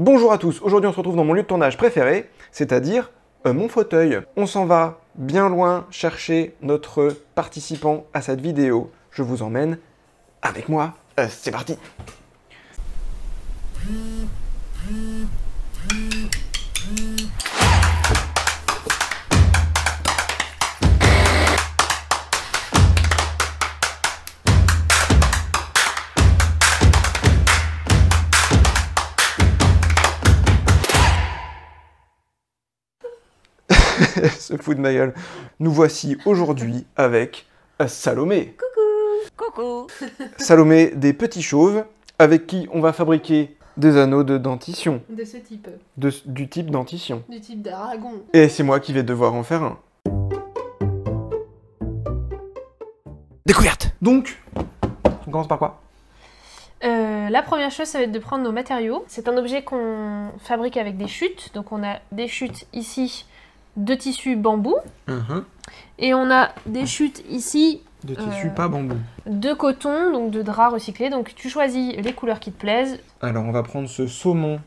Bonjour à tous, aujourd'hui on se retrouve dans mon lieu de tournage préféré, c'est-à-dire mon fauteuil. On s'en va bien loin chercher notre participant à cette vidéo. Je vous emmène avec moi, c'est parti. Se fout de ma gueule. Nous voici aujourd'hui avec Salomé. Coucou. Salomé des Petits Chauves, avec qui on va fabriquer des anneaux de dentition. De ce type. Du type dentition. Du type d'Aragon. Et c'est moi qui vais devoir en faire un. Découverte. Donc, on commence par quoi? La première chose, ça va être de prendre nos matériaux. C'est un objet qu'on fabrique avec des chutes. Donc on a des chutes ici de tissu bambou. Et on a des chutes ici De tissu pas bambou. de coton, donc de drap recyclé. Donc tu choisis les couleurs qui te plaisent. Alors on va prendre ce saumon,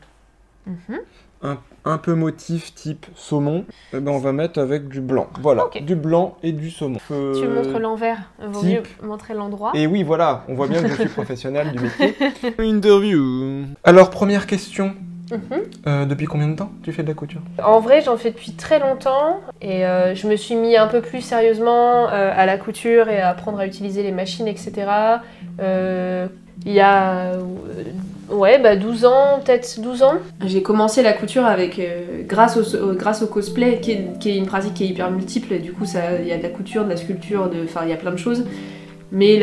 un peu motif type saumon. Et ben on va mettre avec du blanc. Voilà, Ok. du blanc et du saumon. Tu montres l'envers, vaut type. mieux montrer l'endroit. Et oui, voilà, on voit bien que je suis professionnel du métier. Interview. Alors première question. Depuis combien de temps tu fais de la couture? En vrai, j'en fais depuis très longtemps et je me suis mis un peu plus sérieusement à la couture et à apprendre à utiliser les machines, etc. Il y a 12 ans, peut-être 12 ans. J'ai commencé la couture avec, grâce au cosplay, qui est une pratique qui est hyper multiple. Du coup, il y a de la couture, de la sculpture, enfin il y a plein de choses. Mais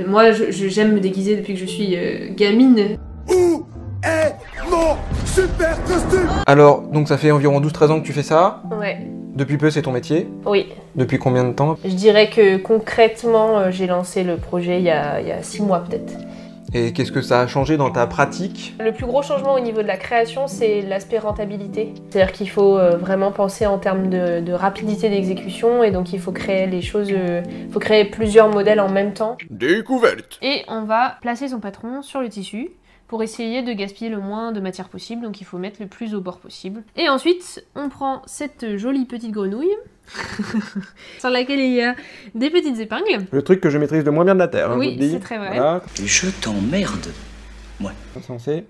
moi, j'aime me déguiser depuis que je suis gamine. Où est mon super costume? Alors, donc ça fait environ 12-13 ans que tu fais ça. Ouais, Depuis peu, c'est ton métier. oui. Depuis combien de temps? Je dirais que concrètement, j'ai lancé le projet il y a 6 mois peut-être. Et qu'est-ce que ça a changé dans ta pratique? Le plus gros changement au niveau de la création, c'est l'aspect rentabilité. C'est-à-dire qu'il faut vraiment penser en termes de rapidité d'exécution et donc il faut créer les choses, il faut créer plusieurs modèles en même temps. Découverte. Et on va placer son patron sur le tissu pour essayer de gaspiller le moins de matière possible, donc il faut mettre le plus au bord possible. Et ensuite, on prend cette jolie petite grenouille sur laquelle il y a des petites épingles. Le truc que je maîtrise le moins bien de la Terre, hein, Oui, je vous le dis. c'est très vrai. Voilà, Je t'emmerde. censé.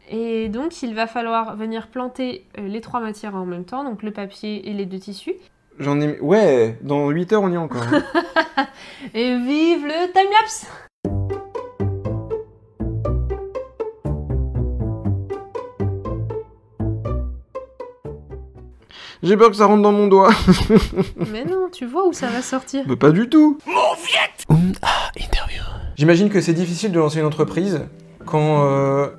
Et donc il va falloir venir planter les 3 matières en même temps, donc le papier et les 2 tissus. J'en ai... Ouais, dans 8 heures on y est encore. Et vive le timelapse! J'ai peur que ça rentre dans mon doigt. Mais non, tu vois où ça va sortir. Mais pas du tout. Interview. J'imagine que c'est difficile de lancer une entreprise quand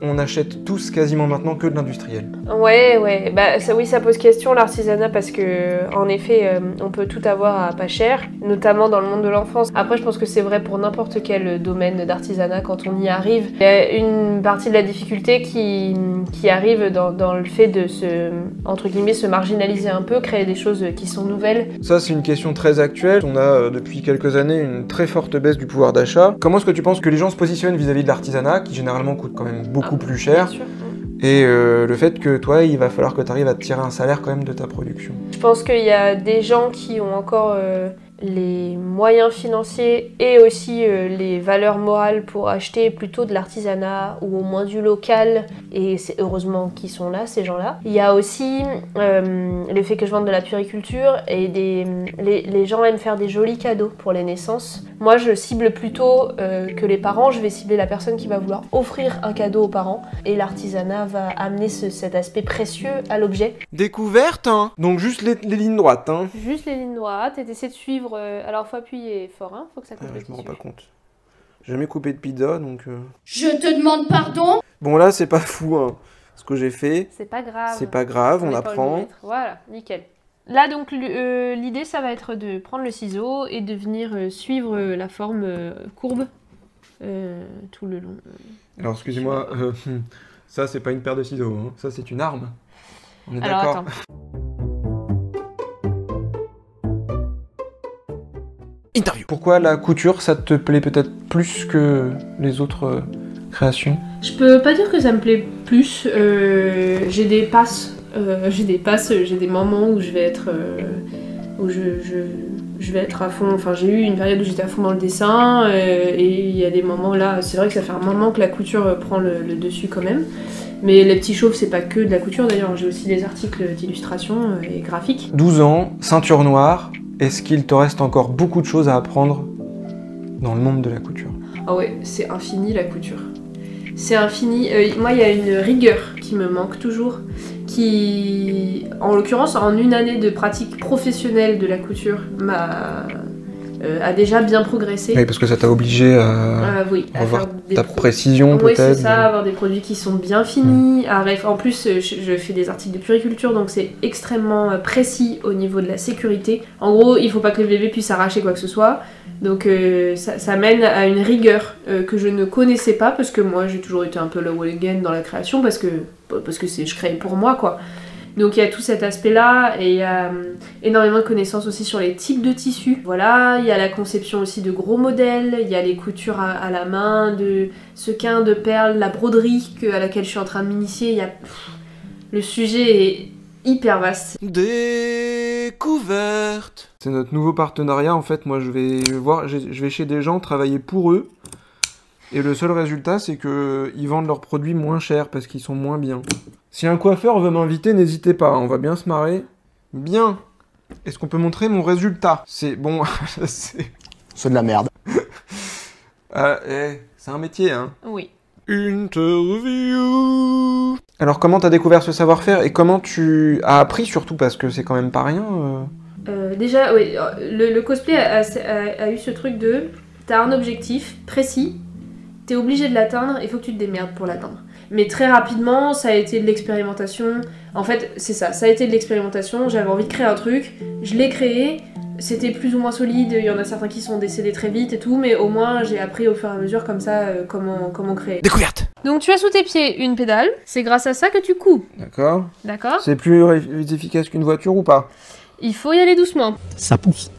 on achète tous quasiment maintenant que de l'industriel. Ouais, bah oui, ça pose question l'artisanat parce que en effet, on peut tout avoir à pas cher, notamment dans le monde de l'enfance. Après, je pense que c'est vrai pour n'importe quel domaine d'artisanat quand on y arrive. Il y a une partie de la difficulté qui arrive dans le fait de entre guillemets, se marginaliser un peu, créer des choses qui sont nouvelles. Ça, c'est une question très actuelle. On a depuis quelques années une très forte baisse du pouvoir d'achat. Comment est-ce que tu penses que les gens se positionnent vis-à-vis de l'artisanat, qui généralement coûte quand même beaucoup plus cher, Bien sûr. et le fait que toi, il va falloir que tu arrives à te tirer un salaire quand même de ta production? Je pense qu'il y a des gens qui ont encore les moyens financiers et aussi les valeurs morales pour acheter plutôt de l'artisanat ou au moins du local, et c'est heureusement qu'ils sont là, ces gens-là. Il y a aussi le fait que je vende de la puériculture et les gens aiment faire des jolis cadeaux pour les naissances. Moi, je cible plutôt que les parents, je vais cibler la personne qui va vouloir offrir un cadeau aux parents, et l'artisanat va amener cet aspect précieux à l'objet. Découverte, hein. Donc juste les lignes droites, hein. Juste les lignes droites et t'essaies de suivre. Alors faut appuyer fort, hein, faut que ça coupe le Je me rends tissu. pas compte. J'ai jamais coupé de pizza, donc... Je te demande pardon. Bon, là, c'est pas fou, hein. Ce que j'ai fait, C'est pas grave. c'est pas grave, on est pas au apprend. millimètre. Voilà, nickel. Là donc l'idée ça va être de prendre le ciseau et de venir suivre la forme courbe tout le long. Alors, excusez-moi, ça, c'est pas une paire de ciseaux, hein. Ça, c'est une arme. On est Alors d'accord? attends. Interview. Pourquoi la couture, ça te plaît peut-être plus que les autres création? Je peux pas dire que ça me plaît plus. J'ai des passes. J'ai des moments où je vais être... où je vais être à fond. Enfin, j'ai eu une période où j'étais à fond dans le dessin. Et il y a des moments là... C'est vrai que ça fait un moment que la couture prend le dessus quand même. Mais les petits chauves, c'est pas que de la couture d'ailleurs. J'ai aussi des articles d'illustration et graphiques. 12 ans, ceinture noire. Est-ce qu'il te reste encore beaucoup de choses à apprendre dans le monde de la couture? Ah ouais, c'est infini la couture. C'est infini. Moi, il y a une rigueur qui me manque toujours, qui, en l'occurrence, en une année de pratique professionnelle de la couture, a déjà bien progressé. Oui, parce que ça t'a obligé à revoir ta précision oui, c'est peut-être. ça, avoir des produits qui sont bien finis. En plus, je fais des articles de puriculture, donc c'est extrêmement précis au niveau de la sécurité. En gros, il faut pas que le bébé puisse arracher quoi que ce soit. Donc ça mène à une rigueur que je ne connaissais pas, parce que moi j'ai toujours été un peu low again dans la création, parce que je crée pour moi quoi. Donc il y a tout cet aspect-là, et il y a énormément de connaissances aussi sur les types de tissus. Voilà, il y a la conception aussi de gros modèles, il y a les coutures à la main, de sequins, de perles, la broderie à laquelle je suis en train de m'initier. Le sujet est hyper vaste. Découverte. C'est notre nouveau partenariat en fait. Moi je vais chez des gens travailler pour eux. Et le seul résultat, c'est qu'ils vendent leurs produits moins chers parce qu'ils sont moins bien. Si un coiffeur veut m'inviter, n'hésitez pas, on va bien se marrer. Bien. Est-ce qu'on peut montrer mon résultat? C'est bon, C'est de la merde. c'est un métier, hein. Oui. Interview. Alors comment t'as découvert ce savoir-faire et comment tu as appris surtout, parce que c'est quand même pas rien. Déjà, oui, le cosplay a eu ce truc de... T'as un objectif précis, t'es obligé de l'atteindre, il faut que tu te démerdes pour l'atteindre. Mais très rapidement, ça a été de l'expérimentation. En fait, c'est ça a été de l'expérimentation. J'avais envie de créer un truc, je l'ai créé, c'était plus ou moins solide, il y en a certains qui sont décédés très vite et tout, mais au moins j'ai appris au fur et à mesure comme ça comment créer. Découverte. Donc tu as sous tes pieds une pédale, c'est grâce à ça que tu couds. D'accord. D'accord. C'est plus efficace qu'une voiture ou pas? Il faut y aller doucement. Ça pousse.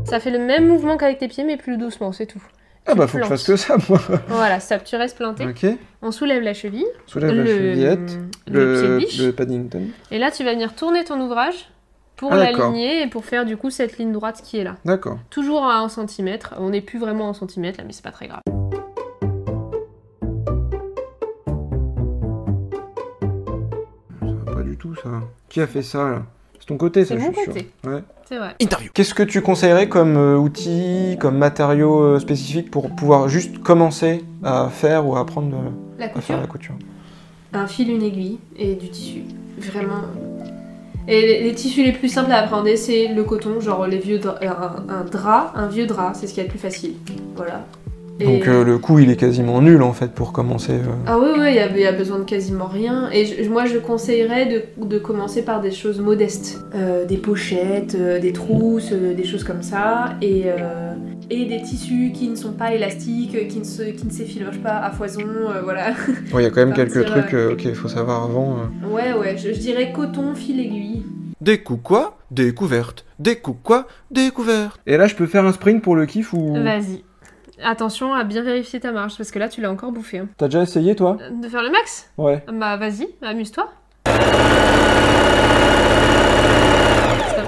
Ça fait le même mouvement qu'avec tes pieds, mais plus doucement, c'est tout. Ah bah faut que je fasse que ça, moi. Voilà, stop, tu restes planté. Ok. On soulève la cheville. Soulève la chevillette. Le pied de biche. Le Paddington. Et là, tu vas venir tourner ton ouvrage pour d'accord. l'aligner et pour faire du coup cette ligne droite qui est là. D'accord. Toujours à 1 cm. On n'est plus vraiment en centimètres là, mais c'est pas très grave. Ça va pas du tout, ça. Qui a fait ça, là? C'est ton côté, ça, C'est je mon suis côté. sûr. Ouais. C'est vrai. Interview. Qu'est-ce que tu conseillerais comme outil, comme matériau spécifique pour pouvoir juste commencer à faire ou à apprendre La à faire couture, la couture? un fil, une aiguille et du tissu. Vraiment. Et les tissus les plus simples à appréhender, c'est le coton, genre les vieux un vieux drap, c'est ce qu'il y a de plus facile. Voilà. Donc le coût, il est quasiment nul, en fait, pour commencer. Ah oui, il y a besoin de quasiment rien. Et moi, je conseillerais de commencer par des choses modestes. Des pochettes, des trousses, des choses comme ça. Et des tissus qui ne sont pas élastiques, qui ne s'effilochent pas à foison, voilà. Ouais, il y a quand même quelques Partir, trucs qu'il faut savoir avant. Ouais, je dirais coton, fil, aiguille. Découpe quoi? Découverte. Découpe quoi? Découverte. Et là, je peux faire un sprint pour le kiff ou... Vas-y. Attention à bien vérifier ta marge, parce que là, tu l'as encore bouffé. Hein. T'as déjà essayé, toi? De faire le max? Ouais. Bah vas-y, amuse-toi. Stop,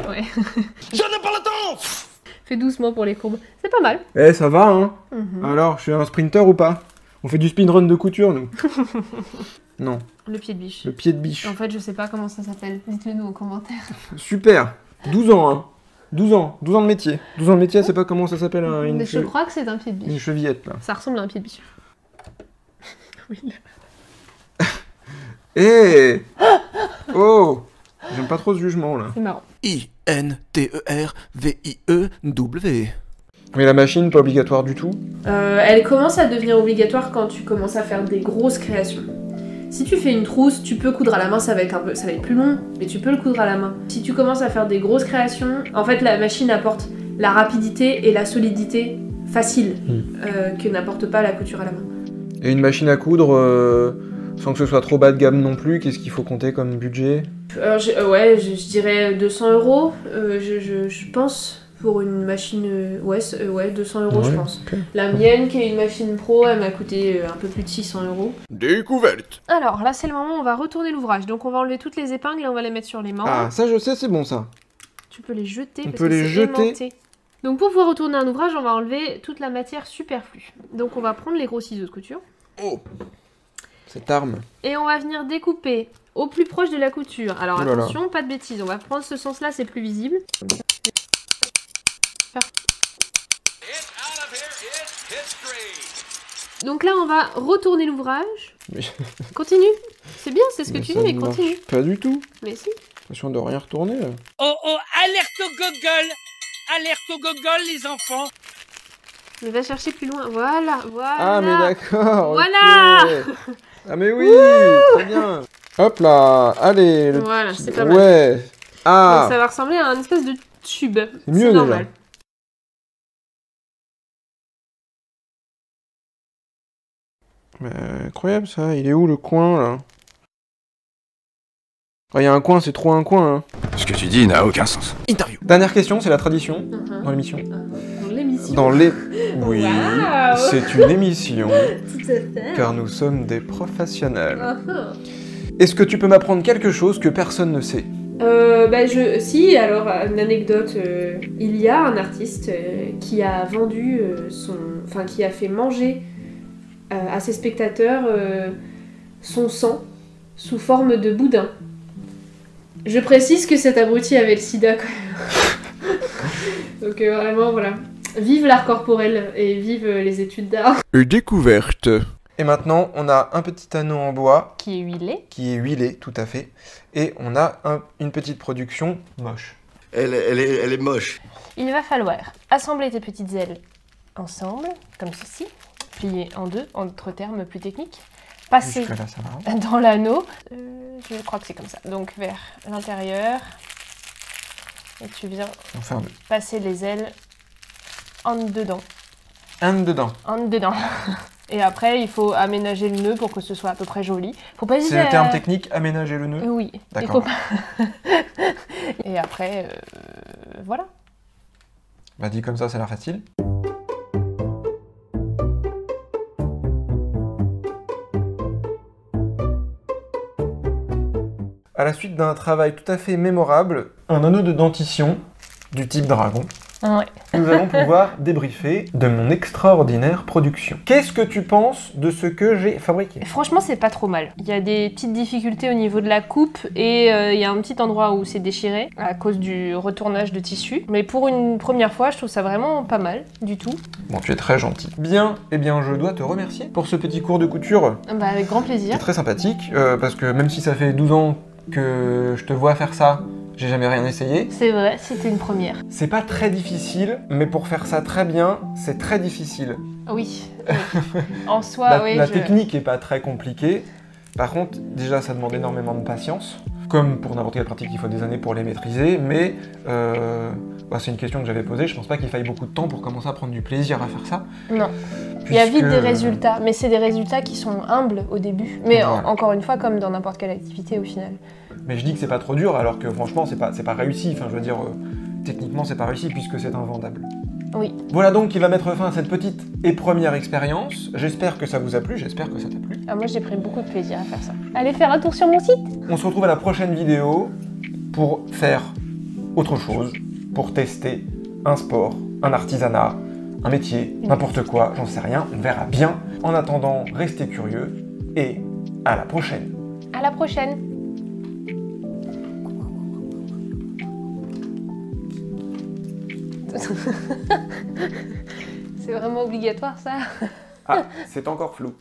ouais. Je n'ai pas le temps. Fais doucement pour les courbes. C'est pas mal. Eh, ça va, hein? Mhm. Alors, je suis un sprinter ou pas? On fait du speedrun de couture, nous. Non, Le pied de biche. le pied de biche. En fait, je sais pas comment ça s'appelle. Dites-le nous en commentaire. Super. 12 ans, hein. 12 ans de métier. 12 ans de métier, c'est pas comment ça s'appelle Mais je crois que c'est un pied de une biche. chevillette, là. Ça ressemble à un pied de biche. Oui. Eh Oh! J'aime pas trop ce jugement, là. C'est marrant. I-N-T-E-R-V-I-E-W. Mais la machine, pas obligatoire du tout. Elle commence à devenir obligatoire quand tu commences à faire des grosses créations. Si tu fais une trousse, tu peux coudre à la main, ça va être plus long, mais tu peux le coudre à la main. Si tu commences à faire des grosses créations, en fait la machine apporte la rapidité et la solidité facile que n'apporte pas la couture à la main. Et une machine à coudre, sans que ce soit trop bas de gamme non plus, qu'est-ce qu'il faut compter comme budget? Je dirais 200 €, je pense. Pour une machine, ouais, 200 € je Ouais, pense. ok. La mienne, qui est une machine pro, elle m'a coûté un peu plus de 600 €. Découverte. Alors là, c'est le moment où on va retourner l'ouvrage. Donc on va enlever toutes les épingles et on va les mettre sur les membres. Ah, ça je sais, c'est bon ça. Tu peux les jeter On parce peut que les c'est jeter. aimanté. Donc pour pouvoir retourner un ouvrage, on va enlever toute la matière superflue. Donc on va prendre les gros ciseaux de couture. Oh, cette arme. Et on va venir découper au plus proche de la couture. Alors Oh là là. attention, pas de bêtises. On va prendre ce sens-là, c'est plus visible. Donc là, on va retourner l'ouvrage. Mais- Continue. C'est bien, c'est ce que tu ça dis, mais ne continue. marche pas du tout. Mais si. L'impression de rien retourner là. Oh oh, alerte au gogol! Alerte au gogol, les enfants! Mais va chercher plus loin. Voilà, voilà. Ah mais d'accord. Voilà. Ok. Ah mais oui, très bien. Hop là, allez. Voilà, c'est pas mal. Ouais. Ah. Donc ça va ressembler à un espèce de tube. C'est mieux déjà. normal. Mais incroyable ça, il est où le coin là? Il y a un coin, c'est trop un coin. Hein. Ce que tu dis n'a aucun sens. Interview. Dernière question, c'est la tradition dans l'émission. Dans l'émission. Dans les... Oui, Waouh. c'est une émission, Tout à fait. car nous sommes des professionnels. Ah, ah. Est-ce que tu peux m'apprendre quelque chose que personne ne sait? Si, alors, une anecdote, il y a un artiste qui a vendu enfin, qui a fait manger à ses spectateurs son sang sous forme de boudin. Je précise que cet abruti avait le sida quand même. Donc vraiment, voilà. Vive l'art corporel et vive les études d'art. Découverte. Et maintenant, on a un petit anneau en bois Qui est huilé. qui est huilé, tout à fait. Et on a une petite production moche. Elle est moche. Il va falloir assembler tes petites ailes ensemble, comme ceci, plier en deux, entre termes plus techniques, passer Jusque-là, ça va. dans l'anneau, je crois que c'est comme ça, donc vers l'intérieur, et tu viens Enfin, passer les ailes en dedans, un dedans. Et après, il faut aménager le nœud pour que ce soit à peu près joli. Faut pas hésiter C'est le terme à... technique, aménager le nœud. Oui, il D'accord. faut pas... Et après, voilà. Bah dit comme ça a l'air facile. À la suite d'un travail tout à fait mémorable, un anneau de dentition du type dragon, Ouais. nous allons pouvoir débriefer de mon extraordinaire production. Qu'est-ce que tu penses de ce que j'ai fabriqué? Franchement, c'est pas trop mal. Il y a des petites difficultés au niveau de la coupe et il y a un petit endroit où c'est déchiré à cause du retournage de tissu. Mais pour une première fois, je trouve ça vraiment pas mal du tout. Bon, tu es très gentil. Bien, eh bien, je dois te remercier pour ce petit cours de couture Bah, avec grand qui plaisir. est très sympathique, parce que même si ça fait 12 ans que je te vois faire ça, j'ai jamais rien essayé. C'est vrai, c'était une première. C'est pas très difficile, mais pour faire ça très bien, c'est très difficile. Oui. En soi, oui. La technique est pas très compliquée. Par contre, déjà, ça demande énormément de patience. Comme pour n'importe quelle pratique, il faut des années pour les maîtriser, mais c'est une question que j'avais posée. Je pense pas qu'il faille beaucoup de temps pour commencer à prendre du plaisir à faire ça. Non. Il y a vite puisque- des résultats, mais c'est des résultats qui sont humbles au début. Mais Voilà. encore une fois, comme dans n'importe quelle activité au final. Mais je dis que c'est pas trop dur, alors que franchement, c'est pas réussi. Enfin, je veux dire, techniquement, c'est pas réussi puisque c'est invendable. Oui. Voilà donc qui va mettre fin à cette petite et première expérience. J'espère que ça vous a plu, j'espère que ça t'a plu. Ah, moi, j'ai pris beaucoup de plaisir à faire ça. Allez faire un tour sur mon site. On se retrouve à la prochaine vidéo pour faire autre chose, pour tester un sport, un artisanat, un métier, n'importe quoi, j'en sais rien, on verra bien. En attendant, restez curieux et à la prochaine. À la prochaine. C'est vraiment obligatoire ça? Ah, c'est encore flou.